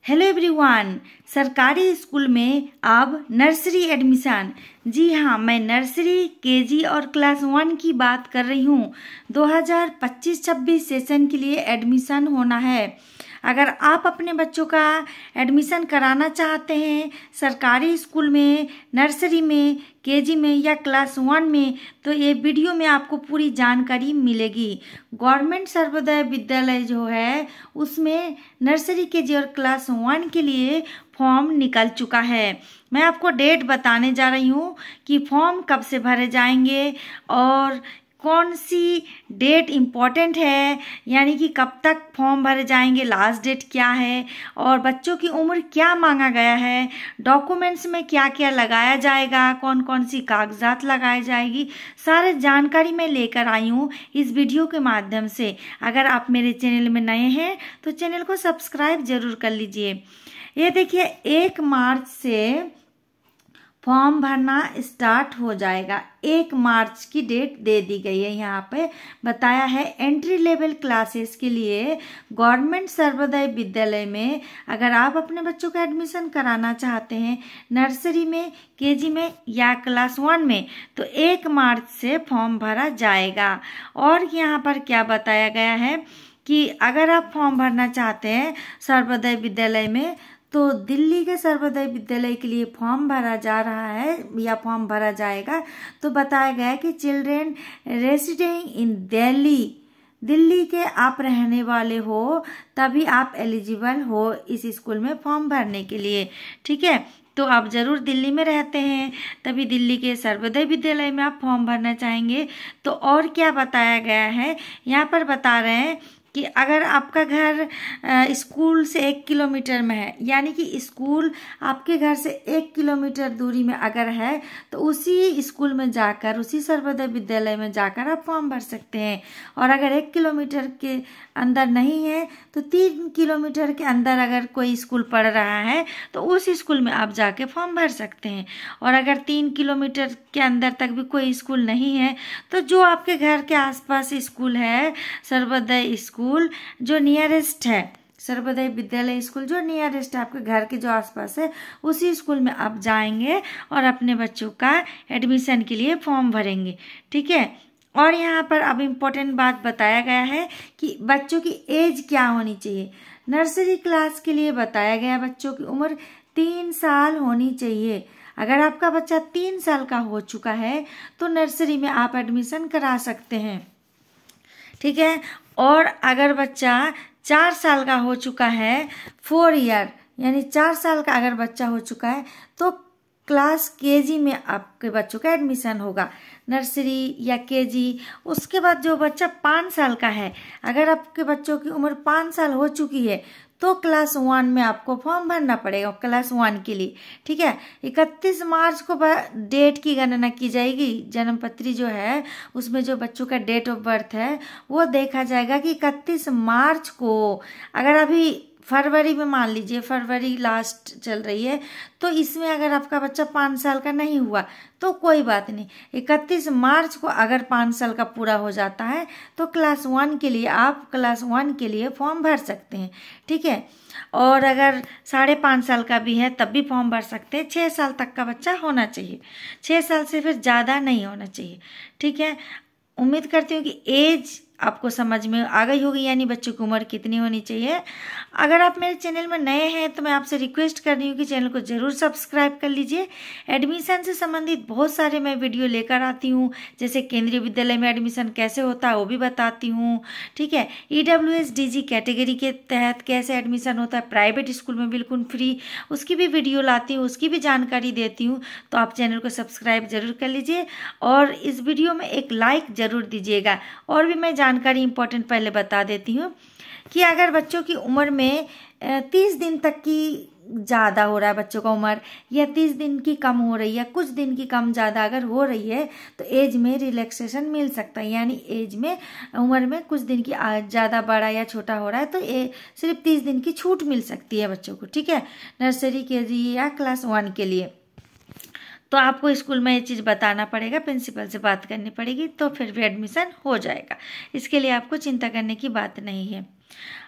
Hello everyone. सरकारी school में अब नर्सरी एडमिशन। जी हाँ, मैं नर्सरी, केजी और क्लास 1 की बात कर रही हूँ। 2025-26 सेशन के लिए एडमिशन होना है। अगर आप अपने बच्चों का एडमिशन कराना चाहते हैं सरकारी स्कूल में, नर्सरी में, केजी में या क्लास 1 में, तो ये वीडियो में आपको पूरी जानकारी मिलेगी। गवर्नमेंट सर्वोदय विद्यालय जो है उसमें नर्सरी, केजी और क्लास 1 के लिए फॉर्म निकल चुका है। मैं आपको डेट बताने जा रही हूँ कि फॉर्म कब से भरे जाएंगे और कौन सी डेट इम्पॉर्टेंट है, यानी कि कब तक फॉर्म भरे जाएंगे, लास्ट डेट क्या है और बच्चों की उम्र क्या मांगा गया है, डॉक्यूमेंट्स में क्या क्या लगाया जाएगा, कौन कौन सी कागजात लगाई जाएगी, सारे जानकारी मैं लेकर आई हूँ इस वीडियो के माध्यम से। अगर आप मेरे चैनल में नए हैं तो चैनल को सब्सक्राइब जरूर कर लीजिए। ये देखिए, 1 मार्च से फॉर्म भरना स्टार्ट हो जाएगा। 1 मार्च की डेट दे दी गई है, यहाँ पे बताया है। एंट्री लेवल क्लासेस के लिए गवर्नमेंट सर्वोदय विद्यालय में अगर आप अपने बच्चों का एडमिशन कराना चाहते हैं नर्सरी में, केजी में या क्लास 1 में, तो 1 मार्च से फॉर्म भरा जाएगा। और यहाँ पर क्या बताया गया है कि अगर आप फॉर्म भरना चाहते हैं सर्वोदय विद्यालय में, तो दिल्ली के सर्वोदय विद्यालय के लिए फॉर्म भरा जा रहा है या फॉर्म भरा जाएगा। तो बताया गया है कि चिल्ड्रेन रेसिडिंग इन दिल्ली के आप रहने वाले हो तभी आप एलिजिबल हो इस स्कूल में फॉर्म भरने के लिए। ठीक है, तो आप जरूर दिल्ली में रहते हैं तभी दिल्ली के सर्वोदय विद्यालय में आप फॉर्म भरना चाहेंगे। तो और क्या बताया गया है, यहाँ पर बता रहे हैं कि अगर आपका घर स्कूल से 1 किलोमीटर में है, यानी कि स्कूल आपके घर से 1 किलोमीटर दूरी में अगर है, तो उसी स्कूल में जाकर, उसी सर्वोदय विद्यालय में जाकर आप फॉर्म भर सकते हैं। और अगर 1 किलोमीटर के अंदर नहीं है तो 3 किलोमीटर के अंदर अगर कोई स्कूल पढ़ रहा है तो उस स्कूल में आप जाके फॉर्म भर सकते हैं। और अगर 3 किलोमीटर के अंदर तक भी कोई स्कूल नहीं है तो जो आपके घर के आसपास स्कूल है, सर्वोदय स्कूल जो नियरेस्ट है, सर्वोदय विद्यालय स्कूल जो नियरेस्ट है आपके घर के जो आसपास है, उसी स्कूल में आप जाएंगे और अपने बच्चों का एडमिशन के लिए फॉर्म भरेंगे। ठीक है, और यहाँ पर अब इम्पोर्टेंट बात बताया गया है कि बच्चों की एज क्या होनी चाहिए। नर्सरी क्लास के लिए बताया गया बच्चों की उम्र 3 साल होनी चाहिए। अगर आपका बच्चा 3 साल का हो चुका है तो नर्सरी में आप एडमिशन करा सकते हैं। ठीक है, और अगर बच्चा 4 साल का हो चुका है, 4 ईयर यानी 4 साल का अगर बच्चा हो चुका है, तो क्लास केजी में आपके बच्चों का एडमिशन होगा, नर्सरी या केजी। उसके बाद जो बच्चा 5 साल का है, अगर आपके बच्चों की उम्र 5 साल हो चुकी है तो क्लास 1 में आपको फॉर्म भरना पड़ेगा क्लास 1 के लिए। ठीक है, 31 मार्च को डेट की गणना की जाएगी। जन्मपत्री जो है उसमें जो बच्चों का डेट ऑफ बर्थ है वो देखा जाएगा कि 31 मार्च को, अगर अभी फरवरी में मान लीजिए, फरवरी लास्ट चल रही है, तो इसमें अगर आपका बच्चा 5 साल का नहीं हुआ तो कोई बात नहीं, 31 मार्च को अगर 5 साल का पूरा हो जाता है तो क्लास 1 के लिए आप क्लास 1 के लिए फॉर्म भर सकते हैं। ठीक है, और अगर 5.5 साल का भी है तब भी फॉर्म भर सकते हैं। 6 साल तक का बच्चा होना चाहिए, 6 साल से फिर ज़्यादा नहीं होना चाहिए। ठीक है, उम्मीद करती हूँ कि एज आपको समझ में आ गई होगी, यानी बच्चों की उम्र कितनी होनी चाहिए। अगर आप मेरे चैनल में नए हैं तो मैं आपसे रिक्वेस्ट कर रही हूँ कि चैनल को जरूर सब्सक्राइब कर लीजिए। एडमिशन से संबंधित बहुत सारे मैं वीडियो लेकर आती हूँ, जैसे केंद्रीय विद्यालय में एडमिशन कैसे होता है वो भी बताती हूँ। ठीक है, EWS DG कैटेगरी के तहत कैसे एडमिशन होता है प्राइवेट स्कूल में बिल्कुल फ्री, उसकी भी वीडियो लाती हूँ, उसकी भी जानकारी देती हूँ। तो आप चैनल को सब्सक्राइब जरूर कर लीजिए और इस वीडियो में एक लाइक जरूर दीजिएगा। और भी मैं जानकारी इंपॉर्टेंट पहले बता देती हूँ कि अगर बच्चों की उम्र में 30 दिन तक की ज़्यादा हो रहा है बच्चों का उम्र, या 30 दिन की कम हो रही है, कुछ दिन की कम ज़्यादा अगर हो रही है, तो एज में रिलैक्सेशन मिल सकता है। यानी एज में, उम्र में कुछ दिन की ज़्यादा बड़ा या छोटा हो रहा है तो सिर्फ 30 दिन की छूट मिल सकती है बच्चों को। ठीक है, नर्सरी, केजी या क्लास 1 के लिए। तो आपको स्कूल में ये चीज़ बताना पड़ेगा, प्रिंसिपल से बात करनी पड़ेगी, तो फिर भी एडमिशन हो जाएगा। इसके लिए आपको चिंता करने की बात नहीं है।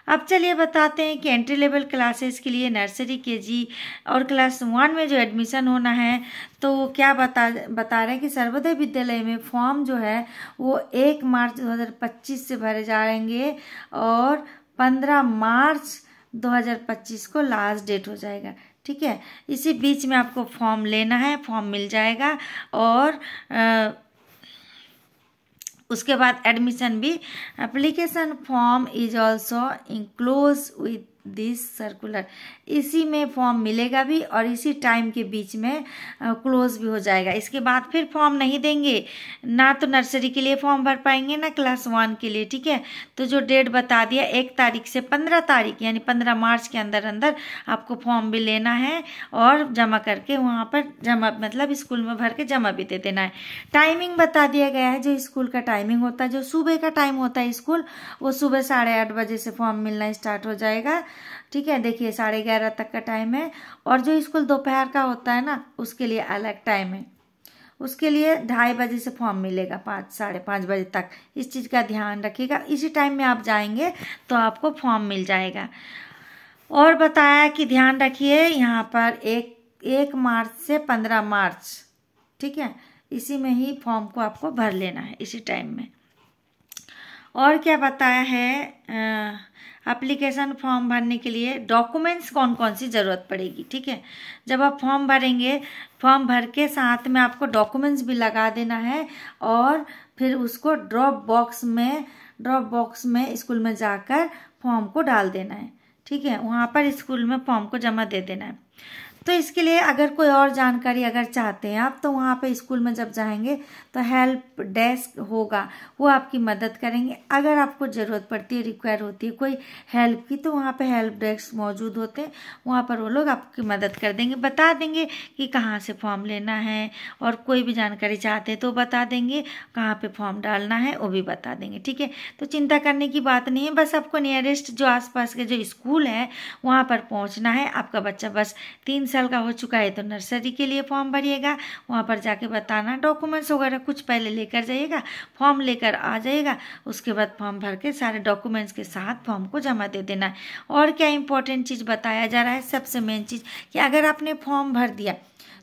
अब चलिए बताते हैं कि एंट्री लेवल क्लासेस के लिए नर्सरी, केजी और क्लास 1 में जो एडमिशन होना है, तो वो क्या बता रहे हैं कि सर्वोदय विद्यालय में फॉर्म जो है वो 1 मार्च 2025 से भरे जाएंगे और 15 मार्च 2025 को लास्ट डेट हो जाएगा। ठीक है, इसी बीच में आपको फॉर्म लेना है, फॉर्म मिल जाएगा और उसके बाद एडमिशन भी। Application form is also enclose with this circular, इसी में फॉर्म मिलेगा भी और इसी टाइम के बीच में क्लोज भी हो जाएगा। इसके बाद फिर फॉर्म नहीं देंगे, ना तो नर्सरी के लिए फॉर्म भर पाएंगे ना क्लास 1 के लिए। ठीक है, तो जो डेट बता दिया 1 तारीख से 15 तारीख यानी 15 मार्च के अंदर अंदर आपको फॉर्म भी लेना है और जमा करके वहाँ पर जमा मतलब स्कूल में भर के जमा भी दे देना है। टाइमिंग बता दिया गया है, जो स्कूल का टाइमिंग होता है, जो सुबह का टाइम होता है स्कूल, वो सुबह 8:30 बजे से फॉर्म मिलना स्टार्ट हो जाएगा। ठीक है, देखिए 11:30 तक का टाइम है। और जो स्कूल दोपहर का होता है ना, उसके लिए अलग टाइम है, उसके लिए 2:30 बजे से फॉर्म मिलेगा 5-5:30 बजे तक। इस चीज़ का ध्यान रखिएगा, इसी टाइम में आप जाएंगे तो आपको फॉर्म मिल जाएगा। और बताया कि ध्यान रखिए यहाँ पर 1 मार्च से 15 मार्च, ठीक है, इसी में ही फॉर्म को आपको भर लेना है, इसी टाइम में। और क्या बताया है, एप्लीकेशन फॉर्म भरने के लिए डॉक्यूमेंट्स कौन कौन सी ज़रूरत पड़ेगी। ठीक है, जब आप फॉर्म भरेंगे, फॉर्म भर के साथ में आपको डॉक्यूमेंट्स भी लगा देना है और फिर उसको ड्रॉप बॉक्स में स्कूल में जाकर फॉर्म को डाल देना है। ठीक है, वहाँ पर स्कूल में फॉर्म को जमा दे देना है। तो इसके लिए अगर कोई और जानकारी अगर चाहते हैं आप, तो वहाँ पे स्कूल में जब जाएंगे तो हेल्प डेस्क होगा, वो आपकी मदद करेंगे। अगर आपको ज़रूरत पड़ती है, रिक्वायर होती है कोई हेल्प की, तो वहाँ पे हेल्प डेस्क मौजूद होते हैं, वहाँ पर वो लोग आपकी मदद कर देंगे, बता देंगे कि कहाँ से फॉर्म लेना है। और कोई भी जानकारी चाहते हैं तो बता देंगे, कहाँ पर फॉर्म डालना है वो भी बता देंगे। ठीक है, तो चिंता करने की बात नहीं है, बस आपको नियरेस्ट जो आसपास के जो स्कूल है वहाँ पर पहुँचना है। आपका बच्चा बस 3 साल का हो चुका है तो नर्सरी के लिए फॉर्म भरिएगा, वहाँ पर जाके बताना, डॉक्यूमेंट्स वगैरह कुछ पहले लेकर जाइएगा, फॉर्म लेकर आ जाइएगा, उसके बाद फॉर्म भर के सारे डॉक्यूमेंट्स के साथ फॉर्म को जमा दे देना है। और क्या इंपॉर्टेंट चीज़ बताया जा रहा है, सबसे मेन चीज़ कि अगर आपने फॉर्म भर दिया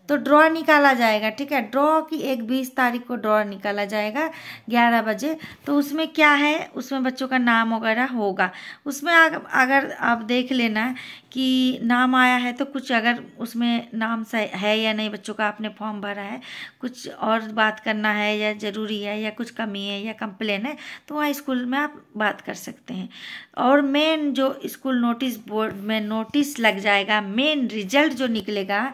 तो ड्रॉ निकाला जाएगा। ठीक है, ड्रॉ की 20 तारीख को ड्रॉ निकाला जाएगा 11 बजे। तो उसमें क्या है, उसमें बच्चों का नाम वगैरह होगा। उसमें अगर आप देख लेना कि नाम आया है तो कुछ अगर उसमें नाम है या नहीं बच्चों का, आपने फॉर्म भरा है, कुछ और बात करना है या ज़रूरी है या कुछ कमी है या कंप्लेन है, तो वहाँ स्कूल में आप बात कर सकते हैं। और मेन जो स्कूल नोटिस बोर्ड में नोटिस लग जाएगा, मेन रिजल्ट जो निकलेगा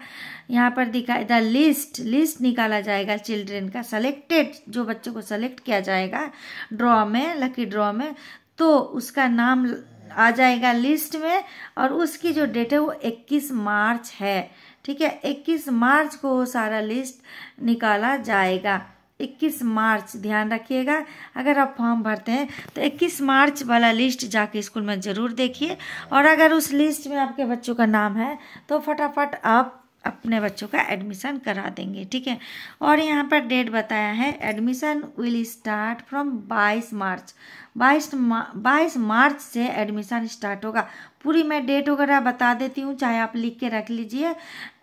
यहाँ पर दिखा द लिस्ट निकाला जाएगा चिल्ड्रेन का, सेलेक्टेड जो बच्चों को सेलेक्ट किया जाएगा ड्रॉ में, लकी ड्रॉ में, तो उसका नाम आ जाएगा लिस्ट में और उसकी जो डेट है वो 21 मार्च है। ठीक है, 21 मार्च को वो सारा लिस्ट निकाला जाएगा। 21 मार्च ध्यान रखिएगा, अगर आप फॉर्म भरते हैं तो 21 मार्च वाला लिस्ट जाके स्कूल में ज़रूर देखिए। और अगर उस लिस्ट में आपके बच्चों का नाम है तो फटाफट आप अपने बच्चों का एडमिशन करा देंगे। ठीक है, और यहाँ पर डेट बताया है, एडमिशन विल स्टार्ट फ्रॉम 22 मार्च। 22 मार्च से एडमिशन स्टार्ट होगा। पूरी मैं डेट वगैरह बता देती हूँ, चाहे आप लिख के रख लीजिए।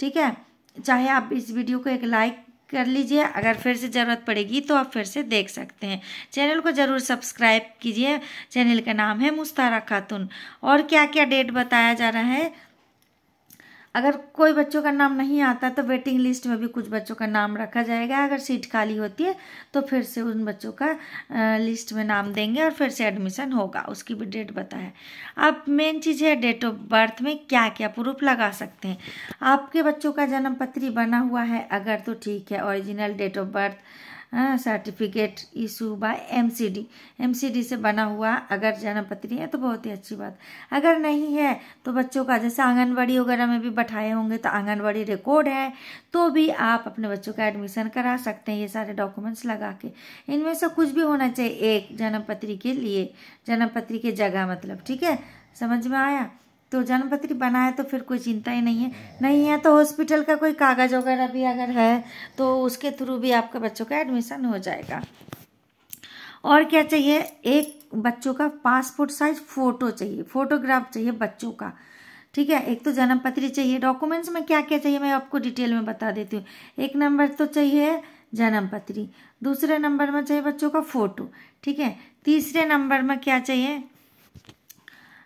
ठीक है, चाहे आप इस वीडियो को एक लाइक कर लीजिए, अगर फिर से ज़रूरत पड़ेगी तो आप फिर से देख सकते हैं। चैनल को ज़रूर सब्सक्राइब कीजिए, चैनल का नाम है मुस्तारा खातून। और क्या क्या डेट बताया जा रहा है, अगर कोई बच्चों का नाम नहीं आता तो वेटिंग लिस्ट में भी कुछ बच्चों का नाम रखा जाएगा। अगर सीट खाली होती है तो फिर से उन बच्चों का लिस्ट में नाम देंगे और फिर से एडमिशन होगा, उसकी भी डेट बताया। अब मेन चीज़ है डेट ऑफ बर्थ में क्या क्या प्रूफ लगा सकते हैं। आपके बच्चों का जन्म पत्री बना हुआ है अगर तो ठीक है, original date of birth certificate issue by MCD से बना हुआ अगर जन्म पत्री है तो बहुत ही अच्छी बात। अगर नहीं है तो बच्चों का जैसे आंगनबाड़ी वगैरह में भी बैठाए होंगे तो आंगनबाड़ी रिकॉर्ड है तो भी आप अपने बच्चों का एडमिशन करा सकते हैं, ये सारे डॉक्यूमेंट्स लगा के। इनमें से कुछ भी होना चाहिए एक जन्म पत्री के लिए, जन्म पत्री की जगह मतलब। ठीक है, समझ में आया। तो जन्म पत्री बनाए तो फिर कोई चिंता ही नहीं है तो हॉस्पिटल का कोई कागज वगैरह भी अगर है तो उसके थ्रू भी आपके बच्चों का एडमिशन हो जाएगा। और क्या चाहिए, एक बच्चों का पासपोर्ट साइज फ़ोटो चाहिए, फोटोग्राफ चाहिए बच्चों का, ठीक है। एक तो जन्म पत्री चाहिए। डॉक्यूमेंट्स में क्या क्या चाहिए मैं आपको डिटेल में बता देती हूँ। एक नंबर तो चाहिए जन्म पत्री, दूसरे नंबर में चाहिए बच्चों का फ़ोटो, ठीक है। तीसरे नंबर में क्या चाहिए,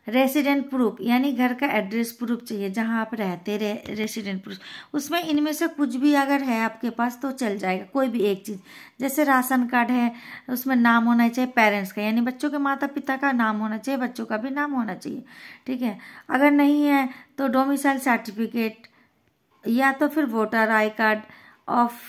रेसिडेंट प्रूफ, यानी घर का एड्रेस प्रूफ चाहिए, जहाँ आप रहते रेसिडेंट प्रूफ। उसमें इनमें से कुछ भी अगर है आपके पास तो चल जाएगा, कोई भी एक चीज़। जैसे राशन कार्ड है, उसमें नाम होना चाहिए पेरेंट्स का, यानी बच्चों के माता पिता का नाम होना चाहिए, बच्चों का भी नाम होना चाहिए, ठीक है। अगर नहीं है तो डोमिसाइल सर्टिफिकेट या तो फिर voter I card of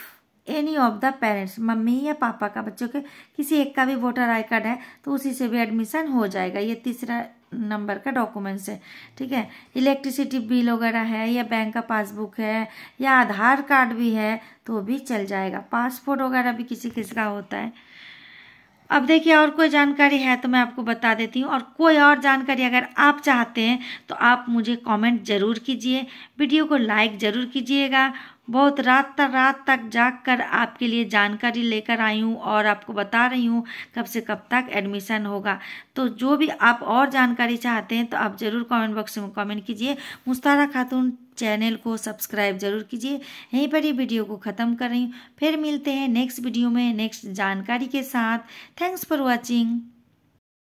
any of the parents, mummy या पापा का, बच्चों के किसी एक का भी वोटर आई कार्ड है तो उसी से भी एडमिशन हो जाएगा। ये तीसरा नंबर का डॉक्यूमेंट्स है, ठीक है। इलेक्ट्रिसिटी बिल वगैरह है या बैंक का पासबुक है या आधार कार्ड भी है तो भी चल जाएगा। पासपोर्ट वगैरह भी किसी किसी का होता है। अब देखिए और कोई जानकारी है तो मैं आपको बता देती हूँ, और कोई और जानकारी अगर आप चाहते हैं तो आप मुझे कमेंट ज़रूर कीजिए, वीडियो को लाइक ज़रूर कीजिएगा। बहुत रात तक जाग कर आपके लिए जानकारी लेकर आई हूँ और आपको बता रही हूँ कब से कब तक एडमिशन होगा। तो जो भी आप और जानकारी चाहते हैं तो आप ज़रूर कमेंट बॉक्स में कमेंट कीजिए। मुस्तारा खातून चैनल को सब्सक्राइब जरूर कीजिए। यहीं पर ही वीडियो को ख़त्म कर रही हूँ, फिर मिलते हैं नेक्स्ट वीडियो में नेक्स्ट जानकारी के साथ। Thanks for watching.